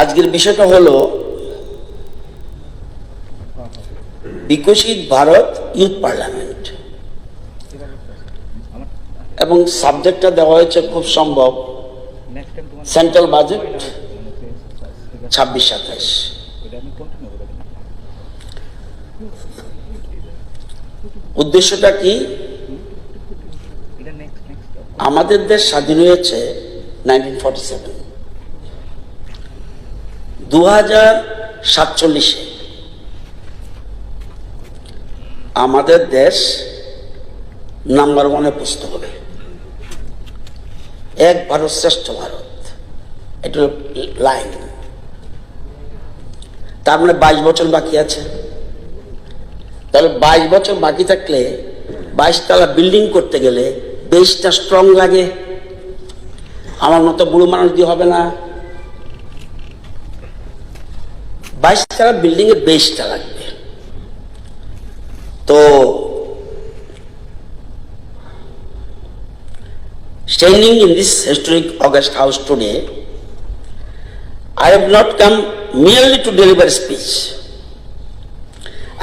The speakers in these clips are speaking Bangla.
আজকের বিষয়টা হলো বিকশিত ভারত ইউথ পার্লামেন্ট, এবং সাবজেক্টটা দেওয়া হয়েছে খুব সম্ভব সেন্ট্রাল বাজেট 26-27। উদ্দেশ্যটা কি? আমাদের দেশ স্বাধীন হয়েছে 1947, 2047-এ আমাদের দেশ নাম্বার 1-এ পৌঁছতে হবে। এক ভারত শ্রেষ্ঠ ভারত, এটা লাইন। তার মানে 22 বছর বাকি আছে। তাহলে 22 বছর বাকি থাকলে 22 তলা বিল্ডিং করতে গেলে বেসটা স্ট্রং লাগে। আমার মতো বুড়ো মানুষ দিয়ে হবে না। 22 তলা বিল্ডিং এর বেসটা লাগবে। তো standing in this historic August House today, I have not come merely to deliver a speech.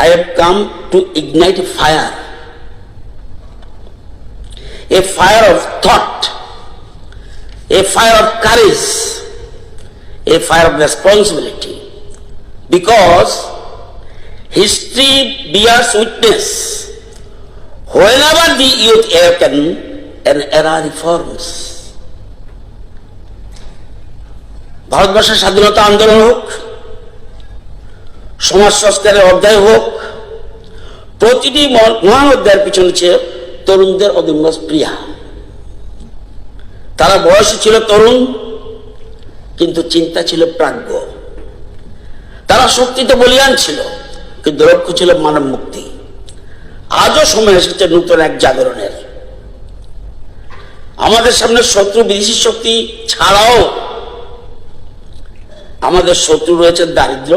I have come to ignite a fire of thought, a fire of courage, a fire of responsibility, because history bears witness. Whenever the youth awaken, an era reforms. ভারতবর্ষের স্বাধীনতা আন্দোলন হোক, সমাজ সংস্কারের অধ্যায় হোক, প্রতিটি মহান অধ্যায়ের পিছনে ছিল তরুণদের অদম্য স্পৃহা। তারা বয়সে ছিল তরুণ, কিন্তু চিন্তা ছিল প্রাজ্ঞ। তারা শক্তিতে বলিয়ান ছিল, কিন্তু লক্ষ্য ছিল মানব মুক্তি। আজও সময় এসেছে নতুন এক জাগরণের। আমাদের সামনে শত্রু বিদেশি শক্তি ছাড়াও আমাদের শত্রু রয়েছে দারিদ্র্য,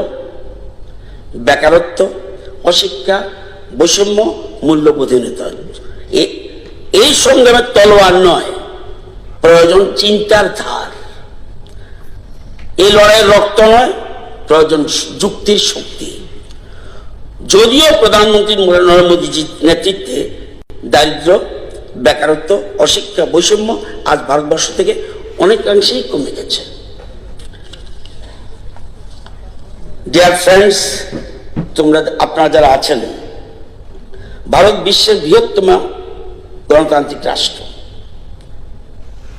বেকারত্ব, অশিক্ষা, বৈষম্য, মূল্যবোধহীনতা। এই সংগ্রামের তলোয়ার নয়, প্রয়োজন চিন্তার ধার। এই লড়াইয়ের রক্ত নয়, প্রয়োজন যুক্তির শক্তি। যদিও প্রধানমন্ত্রী নরেন্দ্র মোদীজির নেতৃত্বে দারিদ্র্য, বেকারত্ব, অশিক্ষা, বৈষম্য আজ ভারতবর্ষ থেকে অনেকাংশেই কমে গেছে। ডিয়ার ফ্রেন্ডস, আপনারা যারা আছেন, ভারত বিশ্বের বৃহত্তম গণতান্ত্রিক রাষ্ট্র,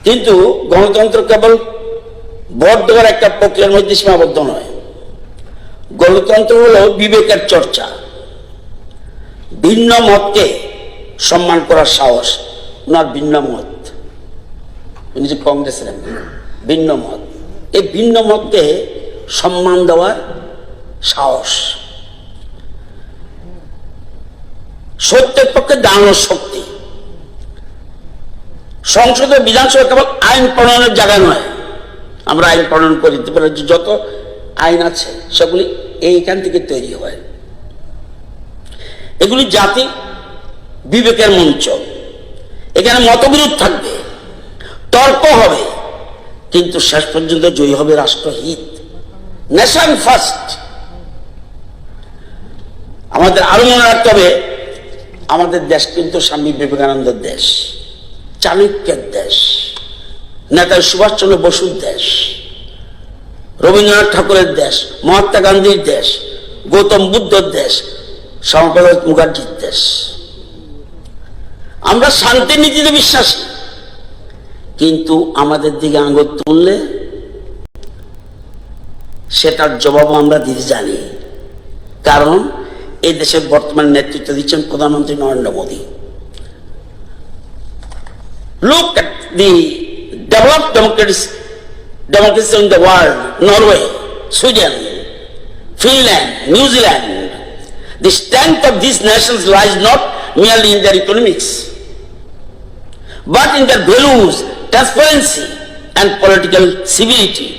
কিন্তু গণতন্ত্র কেবল ভোট দেওয়ার একটা প্রক্রিয়ার মধ্যে সীমাবদ্ধ নয়। গণতন্ত্র হলো বিবেকের চর্চা, ভিন্ন মতকে সম্মান করার সাহস। ওনার ভিন্ন মত, উনি যে কংগ্রেসের ভিন্ন মত, এই ভিন্ন মতকে সম্মান দেওয়ার সাহস, সত্যের পক্ষে দাঁড়ানোর শক্তি। সংসদ ও বিধানসভা কেবল আইন প্রণয়নের জায়গা নয়। আমরা আইন প্রণয়ন করে দিতে পারি, যত আইন আছে সেগুলি এইখান থেকে তৈরি হয়। এগুলি জাতি বিবেকের মঞ্চ। এখানে মতবিরোধ থাকবে, তর্ক হবে, কিন্তু শেষ পর্যন্ত জয়ী হবে রাষ্ট্রহিত, নেশন ফার্স্ট। আমাদের আরো মনে রাখতে হবে, আমাদের দেশ কিন্তু স্বামী বিবেকানন্দের দেশ, চাণক্যের দেশ, নেতাজি সুভাষচন্দ্র বসুর দেশ, রবীন্দ্রনাথ ঠাকুরের দেশ, মহাত্মা গান্ধীর দেশ, গৌতম বুদ্ধর দেশ, শ্যামাপ্রসাদ মুখার্জির দেশ। আমরা শান্তির নীতিতে বিশ্বাসী, কিন্তু আমাদের দিকে আঙুল তুললে সেটার জবাব আমরা দিতে জানি। কারণ এই দেশের বর্তমান নেতৃত্ব দিচ্ছেন প্রধানমন্ত্রী Narendra Modi. Look at the developed democracies in the world, Norway, Sweden, Finland, New Zealand. The strength of these nations lies not merely in their economics, but in their values, transparency and political civility.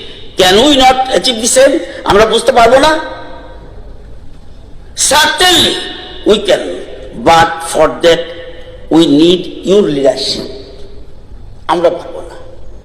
Can we not achieve the same? আমরা বুঝতে পারবো না? Certainly we can, but for that we need your leadership. আমরা